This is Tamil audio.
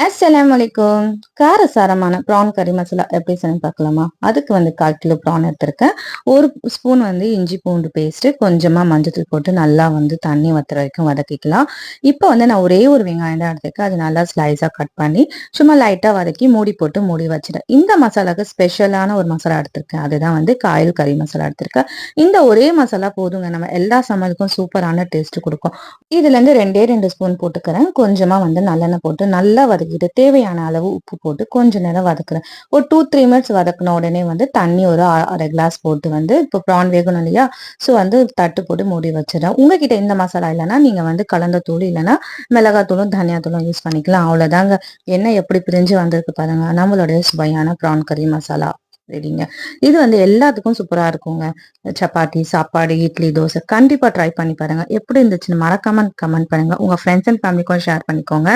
அஸ்ஸலாமு அலைக்கும். காரசாரமான ப்ரான் கறி மசாலா எப்படி செய்யணும்னு பார்க்கலாமா? அதுக்கு 1/4 கிலோ ப்ரான் எடுத்திருக்கேன். 1 ஸ்பூன் இஞ்சி பூண்டு பேஸ்ட்டு, கொஞ்சமா மஞ்சத்தூள் போட்டு நல்லா தண்ணி வத்துற வரைக்கும் வதக்கிக்கலாம். இப்போ நான் ஒரே ஒரு வெங்காயம் தான் எடுத்திருக்கேன். அது நல்லா ஸ்லைஸா கட் பண்ணி சும்மா லைட்டா வதக்கி மூடி போட்டு மூடி வச்சுட்டேன். இந்த மசாலாக்கு ஸ்பெஷலான ஒரு மசாலா எடுத்திருக்கேன். அதுதான் காயல் கறி மசாலா எடுத்திருக்கேன். இந்த ஒரே மசாலா போதுங்க. நம்ம எல்லா சமையலுக்கும் சூப்பரான டேஸ்ட் கொடுக்கும். இதுலேருந்து 2 ஸ்பூன் போட்டுக்கிறேன். கொஞ்சமா நல்லெண்ணெய் போட்டு நல்லா வதக்கிட்டு தேவையான அளவு உப்பு போட்டு கொஞ்ச நேரம் வதக்குறேன். ஒரு 2-3 மினிட்ஸ் வதக்கின உடனே தண்ணி ஒரு அரை கிளாஸ் போட்டு இப்போ ப்ரான் வேகணும் இல்லையா, ஸோ தட்டு போட்டு மூடி வச்சிடறேன். உங்ககிட்ட இந்த மசாலா இல்லைன்னா நீங்க கலந்த தூள் இல்லைன்னா மிளகாத்தூளும் தனியாத்தூளும் யூஸ் பண்ணிக்கலாம். அவ்வளோதாங்க. எண்ணெய் எப்படி பிரிஞ்சு வந்திருக்கு பாருங்க. நம்மளுடைய சுவையான ப்ரான் கறி மசாலா ரெடிங்க. இது எல்லாத்துக்கும் சூப்பரா இருக்குங்க. சப்பாத்தி, சாப்பாடு, இட்லி, தோசை கண்டிப்பா ட்ரை பண்ணி பாருங்க. எப்படி இருந்துச்சுன்னு மறக்காம கமெண்ட் பண்ணுங்க. உங்க ஃப்ரெண்ட்ஸ் அண்ட் ஃபேமிலிக்கும் ஷேர் பண்ணிக்கோங்க.